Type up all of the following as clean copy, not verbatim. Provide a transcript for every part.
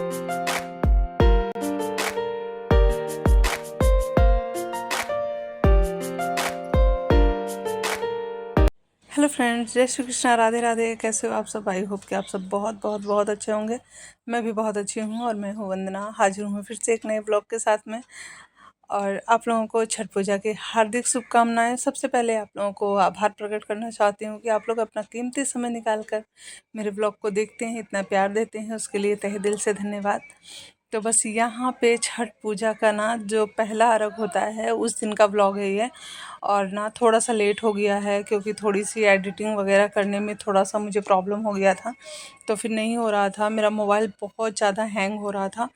Hello friends, जय श्री कृष्णा, राधे राधे। कैसे हो आप सब? आई होप कि आप सब बहुत बहुत बहुत अच्छे होंगे। मैं भी बहुत अच्छी हूँ और मैं हूँ वंदना, हाजिर हूँ फिर से एक नए ब्लॉग के साथ में। और आप लोगों को छठ पूजा की हार्दिक शुभकामनाएं। सबसे पहले आप लोगों को आभार प्रकट करना चाहती हूँ कि आप लोग अपना कीमती समय निकाल कर मेरे ब्लॉग को देखते हैं, इतना प्यार देते हैं, उसके लिए तहे दिल से धन्यवाद। तो बस यहाँ पे छठ पूजा का ना जो पहला अर्घ होता है उस दिन का व्लॉग है ये। और ना थोड़ा सा लेट हो गया है क्योंकि थोड़ी सी एडिटिंग वगैरह करने में थोड़ा सा मुझे प्रॉब्लम हो गया था, तो फिर नहीं हो रहा था। मेरा मोबाइल बहुत ज़्यादा हैंग हो रहा था,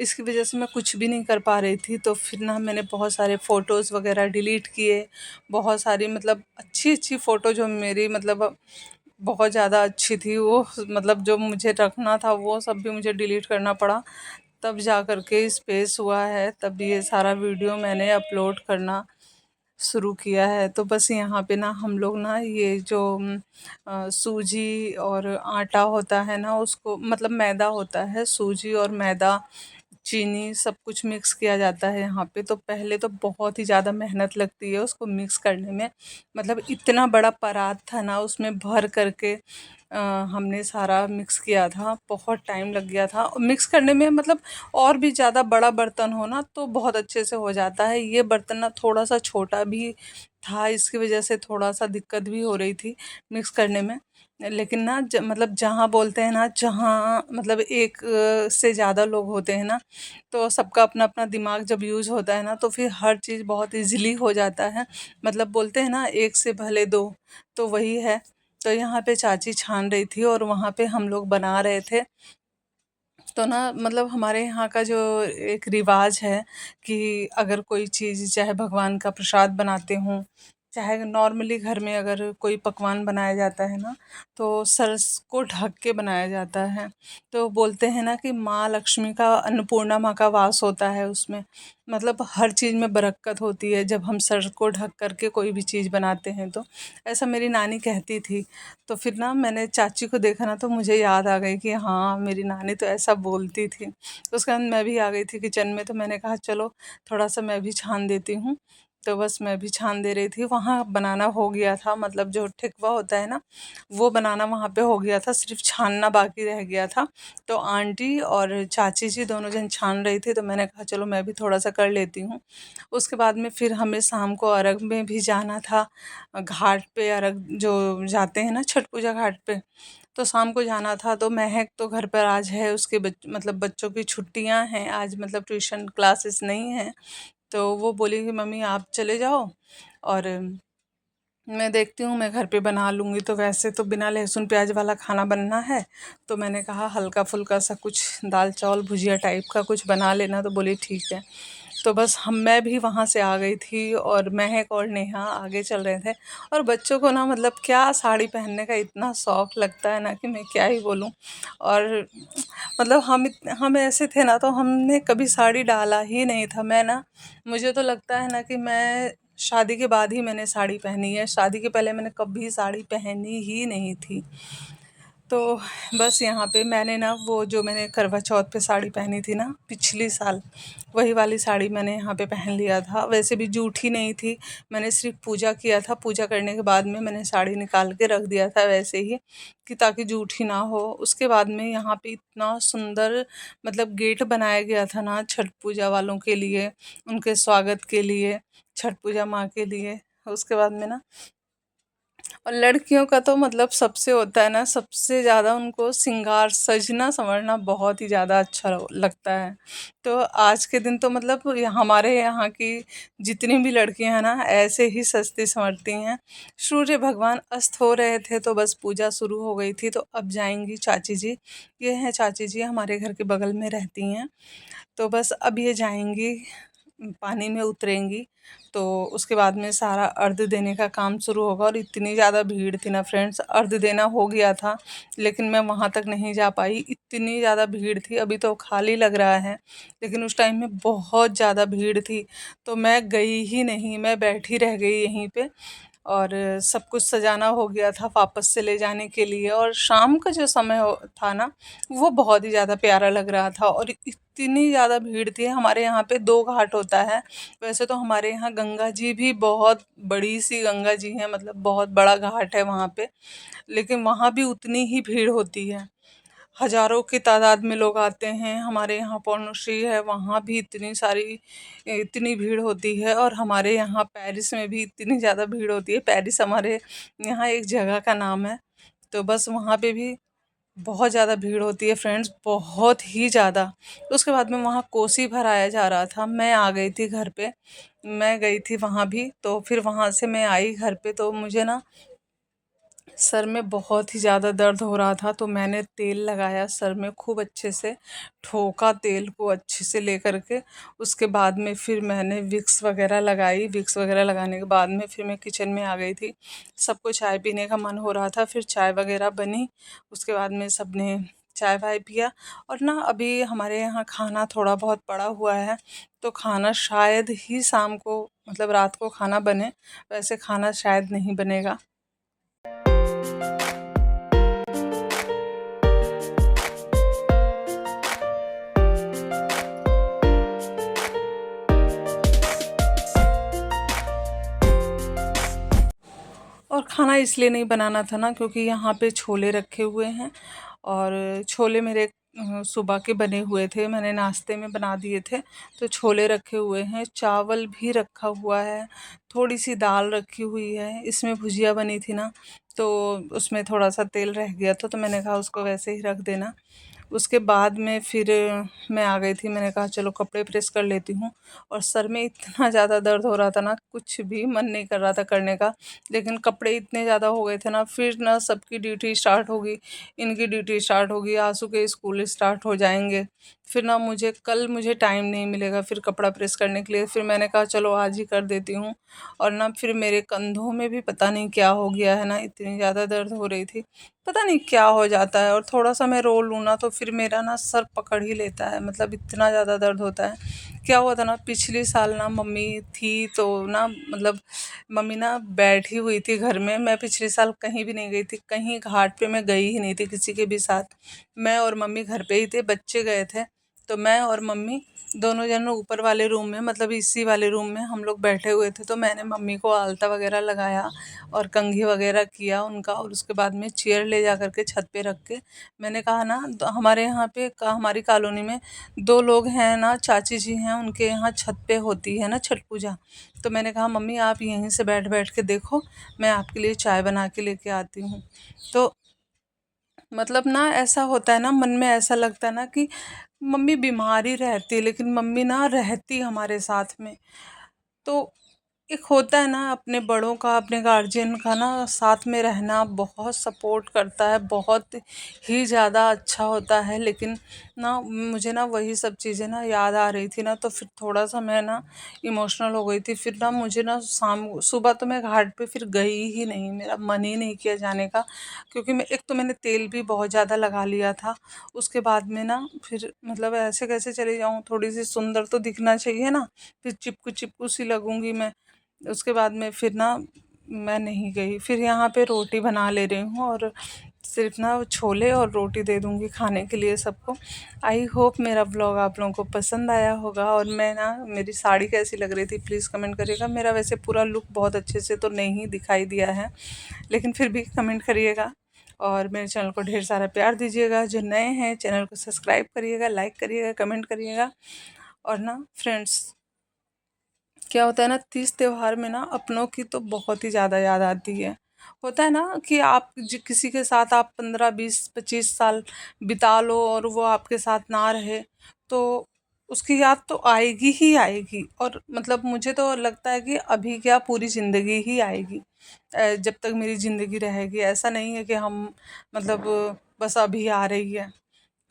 इसकी वजह से मैं कुछ भी नहीं कर पा रही थी। तो फिर ना मैंने बहुत सारे फ़ोटोज़ वगैरह डिलीट किए। बहुत सारी मतलब अच्छी अच्छी फ़ोटो जो मेरी मतलब बहुत ज़्यादा अच्छी थी, वो मतलब जो मुझे रखना था वो सब भी मुझे डिलीट करना पड़ा। तब जा कर के स्पेस हुआ है, तब ये सारा वीडियो मैंने अपलोड करना शुरू किया है। तो बस यहाँ पे ना हम लोग ना ये जो सूजी और आटा होता है ना, उसको मतलब मैदा होता है, सूजी और मैदा, चीनी सब कुछ मिक्स किया जाता है यहाँ पे। तो पहले तो बहुत ही ज़्यादा मेहनत लगती है उसको मिक्स करने में। मतलब इतना बड़ा परात था ना, उसमें भर करके हमने सारा मिक्स किया था। बहुत टाइम लग गया था मिक्स करने में। मतलब और भी ज़्यादा बड़ा बर्तन हो ना तो बहुत अच्छे से हो जाता है। ये बर्तन ना थोड़ा सा छोटा भी था, इसकी वजह से थोड़ा सा दिक्कत भी हो रही थी मिक्स करने में। लेकिन ना मतलब जहाँ बोलते हैं ना, जहाँ मतलब एक से ज़्यादा लोग होते हैं ना, तो सबका अपना अपना दिमाग जब यूज़ होता है ना तो फिर हर चीज़ बहुत इजीली हो जाता है। मतलब बोलते हैं ना, एक से भले दो, तो वही है। तो यहाँ पे चाची छान रही थी और वहाँ पे हम लोग बना रहे थे। तो ना मतलब हमारे यहाँ का जो एक रिवाज है कि अगर कोई चीज़, चाहे भगवान का प्रसाद बनाते हों, चाहे नॉर्मली घर में अगर कोई पकवान बनाया जाता है ना, तो सरस को ढक के बनाया जाता है। तो बोलते हैं ना कि माँ लक्ष्मी का, अन्नपूर्णा माँ का वास होता है उसमें। मतलब हर चीज़ में बरकत होती है जब हम सर को ढक करके कोई भी चीज़ बनाते हैं। तो ऐसा मेरी नानी कहती थी। तो फिर ना मैंने चाची को देखा ना तो मुझे याद आ गई कि हाँ, मेरी नानी तो ऐसा बोलती थी। तो उसके बाद मैं भी आ गई थी किचन में, तो मैंने कहा चलो थोड़ा सा मैं भी छान देती हूँ। तो बस मैं भी छान दे रही थी। वहाँ बनाना हो गया था, मतलब जो ठेकुआ होता है ना, वो बनाना वहाँ पे हो गया था, सिर्फ छानना बाकी रह गया था। तो आंटी और चाची जी दोनों जन छान रही थी, तो मैंने कहा चलो मैं भी थोड़ा सा कर लेती हूँ। उसके बाद में फिर हमें शाम को अर्घ में भी जाना था। घाट पे अर्घ जो जाते हैं ना छठ पूजा घाट पे, तो शाम को जाना था। तो महक तो घर पर आज है, उसके मतलब बच्चों की छुट्टियां हैं आज, मतलब ट्यूशन क्लासेस नहीं हैं। तो वो बोली कि मम्मी आप चले जाओ और मैं देखती हूँ, मैं घर पे बना लूँगी। तो वैसे तो बिना लहसुन प्याज वाला खाना बनना है, तो मैंने कहा हल्का फुल्का सा कुछ दाल चावल भुजिया टाइप का कुछ बना लेना। तो बोली ठीक है। तो बस मैं भी वहाँ से आ गई थी और महक और नेहा आगे चल रहे थे। और बच्चों को ना मतलब क्या साड़ी पहनने का इतना शौक़ लगता है ना कि मैं क्या ही बोलूँ। और मतलब हम ऐसे थे ना, तो हमने कभी साड़ी डाला ही नहीं था। मैं ना, मुझे तो लगता है ना कि मैं शादी के बाद ही मैंने साड़ी पहनी है, शादी के पहले मैंने कभी साड़ी पहनी ही नहीं थी। तो बस यहाँ पे मैंने ना वो जो मैंने करवा चौथ पे साड़ी पहनी थी ना पिछली साल, वही वाली साड़ी मैंने यहाँ पे पहन लिया था। वैसे भी जूठी नहीं थी, मैंने सिर्फ पूजा किया था। पूजा करने के बाद में मैंने साड़ी निकाल के रख दिया था वैसे ही, कि ताकि जूठी ना हो। उसके बाद में यहाँ पे इतना सुंदर मतलब गेट बनाया गया था ना छठ पूजा वालों के लिए, उनके स्वागत के लिए, छठ पूजा माँ के लिए। उसके बाद में ना, और लड़कियों का तो मतलब सबसे होता है ना, सबसे ज़्यादा उनको श्रृंगार सजना संवरना बहुत ही ज़्यादा अच्छा लगता है। तो आज के दिन तो मतलब हमारे यहाँ की जितनी भी लड़कियां हैं ना, ऐसे ही सजती संवरती हैं। सूर्य भगवान अस्त हो रहे थे तो बस पूजा शुरू हो गई थी। तो अब जाएंगी चाची जी, ये हैं चाची जी, हमारे घर के बगल में रहती हैं। तो बस अब ये जाएंगी, पानी में उतरेंगी, तो उसके बाद में सारा अर्घ देने का काम शुरू होगा। और इतनी ज़्यादा भीड़ थी ना फ्रेंड्स, अर्घ देना हो गया था लेकिन मैं वहाँ तक नहीं जा पाई, इतनी ज़्यादा भीड़ थी। अभी तो खाली लग रहा है, लेकिन उस टाइम में बहुत ज़्यादा भीड़ थी, तो मैं गई ही नहीं, मैं बैठी रह गई यहीं पे। और सब कुछ सजाना हो गया था वापस से ले जाने के लिए। और शाम का जो समय था ना, वो बहुत ही ज़्यादा प्यारा लग रहा था। और इतनी ज़्यादा भीड़ थी। हमारे यहाँ पे 2 घाट होता है। वैसे तो हमारे यहाँ गंगा जी भी बहुत बड़ी सी गंगा जी है, मतलब बहुत बड़ा घाट है वहाँ पे, लेकिन वहाँ भी उतनी ही भीड़ होती है। हजारों की तादाद में लोग आते हैं। हमारे यहाँ पौर्णश्री है, वहाँ भी इतनी भीड़ होती है। और हमारे यहाँ पेरिस में भी इतनी ज़्यादा भीड़ होती है। पेरिस हमारे यहाँ एक जगह का नाम है। तो बस वहाँ पे भी बहुत ज़्यादा भीड़ होती है फ्रेंड्स, बहुत ही ज़्यादा। उसके बाद में वहाँ कोसी भराया जा रहा था। मैं आ गई थी घर पे, मैं गई थी वहाँ भी। तो फिर वहाँ से मैं आई घर पे, तो मुझे ना सर में बहुत ही ज़्यादा दर्द हो रहा था। तो मैंने तेल लगाया सर में, खूब अच्छे से ठोका तेल को अच्छे से लेकर के। उसके बाद में फिर मैंने विक्स वगैरह लगाई। विक्स वगैरह लगाने के बाद में फिर मैं किचन में आ गई थी। सबको चाय पीने का मन हो रहा था, फिर चाय वगैरह बनी। उसके बाद में सबने चाय वाय पिया। और ना अभी हमारे यहाँ खाना थोड़ा बहुत पड़ा हुआ है, तो खाना शायद ही शाम को, मतलब रात को खाना बने। वैसे खाना शायद नहीं बनेगा। और खाना इसलिए नहीं बनाना था ना, क्योंकि यहाँ पे छोले रखे हुए हैं। और छोले मेरे सुबह के बने हुए थे, मैंने नाश्ते में बना दिए थे। तो छोले रखे हुए हैं, चावल भी रखा हुआ है, थोड़ी सी दाल रखी हुई है। इसमें भुजिया बनी थी ना, तो उसमें थोड़ा सा तेल रह गया था, तो मैंने कहा उसको वैसे ही रख देना। उसके बाद में फिर मैं आ गई थी। मैंने कहा चलो कपड़े प्रेस कर लेती हूँ। और सर में इतना ज़्यादा दर्द हो रहा था ना, कुछ भी मन नहीं कर रहा था करने का। लेकिन कपड़े इतने ज़्यादा हो गए थे ना, फिर ना सबकी ड्यूटी स्टार्ट होगी, इनकी ड्यूटी स्टार्ट होगी, आंसू के स्कूल स्टार्ट हो जाएंगे। फिर ना मुझे टाइम नहीं मिलेगा फिर कपड़ा प्रेस करने के लिए। फिर मैंने कहा चलो आज ही कर देती हूँ। और ना फिर मेरे कंधों में भी पता नहीं क्या हो गया है ना, इतनी ज़्यादा दर्द हो रही थी। पता नहीं क्या हो जाता है, और थोड़ा सा मैं रो लूँ ना तो फिर मेरा ना सर पकड़ ही लेता है, मतलब इतना ज़्यादा दर्द होता है। क्या हुआ था ना, पिछले साल ना मम्मी थी, तो ना मतलब मम्मी ना बैठी हुई थी घर में। मैं पिछले साल कहीं भी नहीं गई थी, कहीं घाट पे मैं गई ही नहीं थी किसी के भी साथ। मैं और मम्मी घर पे ही थे, बच्चे गए थे। तो मैं और मम्मी दोनों जन ऊपर वाले रूम में, मतलब इसी वाले रूम में हम लोग बैठे हुए थे। तो मैंने मम्मी को आलता वगैरह लगाया और कंघी वगैरह किया उनका। और उसके बाद में चेयर ले जा करके छत पे रख के मैंने कहा ना, हमारे यहाँ पे हमारी कॉलोनी में 2 लोग हैं ना, चाची जी हैं, उनके यहाँ छत पे होती है ना छठ पूजा। तो मैंने कहा मम्मी आप यहीं से बैठ बैठ के देखो, मैं आपके लिए चाय बना के लेके आती हूँ। तो मतलब ना ऐसा होता है ना, मन में ऐसा लगता है ना कि मम्मी बीमार ही रहती, लेकिन मम्मी ना रहती हमारे साथ में। तो एक होता है ना अपने बड़ों का, अपने गार्जियन का ना साथ में रहना, बहुत सपोर्ट करता है, बहुत ही ज़्यादा अच्छा होता है। लेकिन ना मुझे ना वही सब चीज़ें ना याद आ रही थी ना, तो फिर थोड़ा सा मैं ना इमोशनल हो गई थी। फिर ना मुझे ना सुबह तो मैं घाट पे फिर गई ही नहीं, मेरा मन ही नहीं किया जाने का। क्योंकि मैंने तेल भी बहुत ज़्यादा लगा लिया था। उसके बाद में ना फिर मतलब ऐसे कैसे चले जाऊँ, थोड़ी सी सुंदर तो दिखना चाहिए ना, फिर चिपकू चिपकू सी लगूंगी मैं। उसके बाद में फिर ना मैं नहीं गई। फिर यहाँ पे रोटी बना ले रही हूँ, और सिर्फ ना वो छोले और रोटी दे दूँगी खाने के लिए सबको। आई होप मेरा ब्लॉग आप लोगों को पसंद आया होगा। और मैं ना, मेरी साड़ी कैसी लग रही थी प्लीज़ कमेंट करिएगा। मेरा वैसे पूरा लुक बहुत अच्छे से तो नहीं दिखाई दिया है, लेकिन फिर भी कमेंट करिएगा। और मेरे चैनल को ढेर सारा प्यार दीजिएगा। जो नए हैं चैनल को सब्सक्राइब करिएगा, लाइक करिएगा, कमेंट करिएगा। और ना फ्रेंड्स, क्या होता है ना, तीज त्योहार में ना अपनों की तो बहुत ही ज़्यादा याद आती है। होता है ना कि आप किसी के साथ आप 15 20 25 साल बिता लो और वो आपके साथ ना रहे, तो उसकी याद तो आएगी ही आएगी। और मतलब मुझे तो लगता है कि अभी क्या, पूरी ज़िंदगी ही आएगी। जब तक मेरी ज़िंदगी रहेगी, ऐसा नहीं है कि हम मतलब बस अभी आ रही है।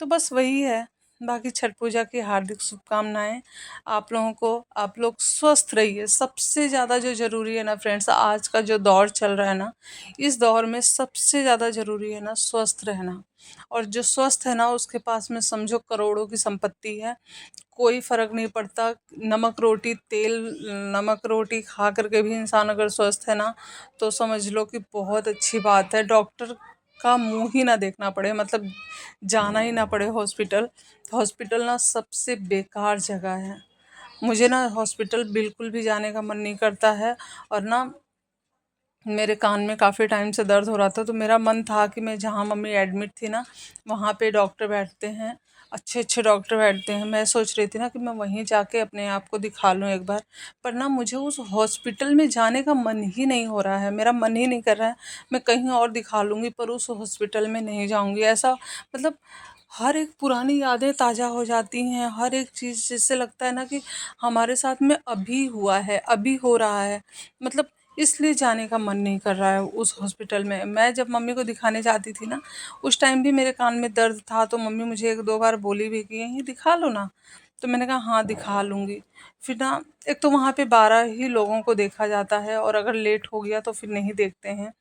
तो बस वही है बाकी छठ पूजा की हार्दिक शुभकामनाएं आप लोगों को। आप लोग स्वस्थ रहिए, सबसे ज़्यादा जो ज़रूरी है ना फ्रेंड्स, आज का जो दौर चल रहा है ना, इस दौर में सबसे ज़्यादा ज़रूरी है ना स्वस्थ रहना। और जो स्वस्थ है ना उसके पास में समझो करोड़ों की संपत्ति है, कोई फ़र्क नहीं पड़ता। नमक रोटी तेल नमक रोटी खा करके भी इंसान अगर स्वस्थ है ना, तो समझ लो कि बहुत अच्छी बात है। डॉक्टर का मुंह ही ना देखना पड़े, मतलब जाना ही ना पड़े हॉस्पिटल। हॉस्पिटल ना सबसे बेकार जगह है। मुझे ना हॉस्पिटल बिल्कुल भी जाने का मन नहीं करता है। और ना मेरे कान में काफ़ी टाइम से दर्द हो रहा था, तो मेरा मन था कि मैं जहाँ मम्मी एडमिट थी ना, वहाँ पे डॉक्टर बैठते हैं, अच्छे अच्छे डॉक्टर बैठते हैं। मैं सोच रही थी ना कि मैं वहीं जाके अपने आप को दिखा लूँ एक बार। पर ना मुझे उस हॉस्पिटल में जाने का मन ही नहीं हो रहा है, मेरा मन ही नहीं कर रहा है। मैं कहीं और दिखा लूँगी पर उस हॉस्पिटल में नहीं जाऊँगी। ऐसा मतलब हर एक पुरानी यादें ताज़ा हो जाती हैं, हर एक चीज़ जिससे लगता है ना कि हमारे साथ में अभी हुआ है, अभी हो रहा है। मतलब इसलिए जाने का मन नहीं कर रहा है उस हॉस्पिटल में। मैं जब मम्मी को दिखाने जाती थी ना, उस टाइम भी मेरे कान में दर्द था, तो मम्मी मुझे एक दो बार बोली भी कि यहीं दिखा लो ना। तो मैंने कहा हाँ दिखा लूँगी। फिर ना एक तो वहाँ पे 12 ही लोगों को देखा जाता है, और अगर लेट हो गया तो फिर नहीं देखते हैं,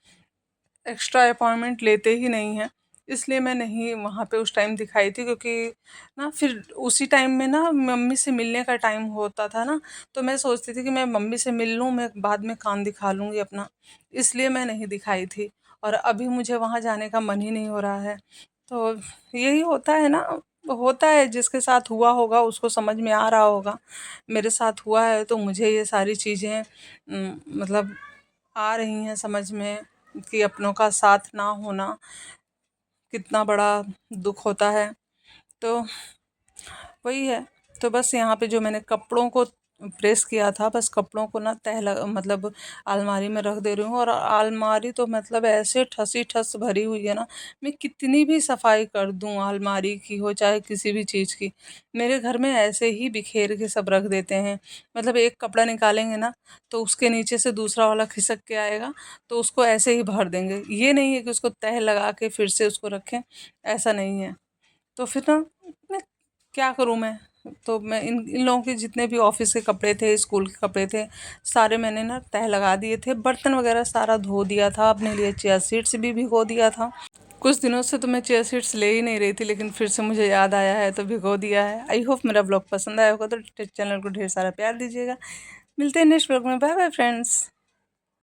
एक्स्ट्रा अपॉइंटमेंट लेते ही नहीं हैं। इसलिए मैं नहीं वहाँ पे उस टाइम दिखाई थी, क्योंकि ना फिर उसी टाइम में ना मम्मी से मिलने का टाइम होता था ना, तो मैं सोचती थी कि मैं मम्मी से मिल लूँ, मैं बाद में कान दिखा लूँगी अपना। इसलिए मैं नहीं दिखाई थी, और अभी मुझे वहाँ जाने का मन ही नहीं हो रहा है। तो यही होता है ना, होता है, जिसके साथ हुआ होगा उसको समझ में आ रहा होगा। मेरे साथ हुआ है तो मुझे ये सारी चीज़ें मतलब आ रही हैं समझ में, कि अपनों का साथ ना होना कितना बड़ा दुख होता है। तो वही है। तो बस यहाँ पे जो मैंने कपड़ों को प्रेस किया था, बस कपड़ों को ना मतलब अलमारी में रख दे रही हूँ। और अलमारी तो मतलब ऐसे ठसी ठस भरी हुई है ना, मैं कितनी भी सफाई कर दूँ अलमारी की हो चाहे किसी भी चीज़ की, मेरे घर में ऐसे ही बिखेर के सब रख देते हैं। मतलब एक कपड़ा निकालेंगे ना, तो उसके नीचे से दूसरा वाला खिसक के आएगा, तो उसको ऐसे ही भर देंगे। ये नहीं है कि उसको तह लगा के फिर से उसको रखें, ऐसा नहीं है। तो फिर ना मैं क्या करूँ मैं। तो मैं इन इन लोगों के जितने भी ऑफिस के कपड़े थे, स्कूल के कपड़े थे, सारे मैंने ना तह लगा दिए थे। बर्तन वगैरह सारा धो दिया था, अपने लिए चिया सीड्स भी भिगो दिया था। कुछ दिनों से तो मैं चिया सीड्स ले ही नहीं रही थी, लेकिन फिर से मुझे याद आया है तो भिगो दिया है। आई होप मेरा ब्लॉग पसंद आया होगा, तो चैनल को ढेर सारा प्यार दीजिएगा। मिलते हैं नेक्स्ट ब्लॉग में। Bye bye friends.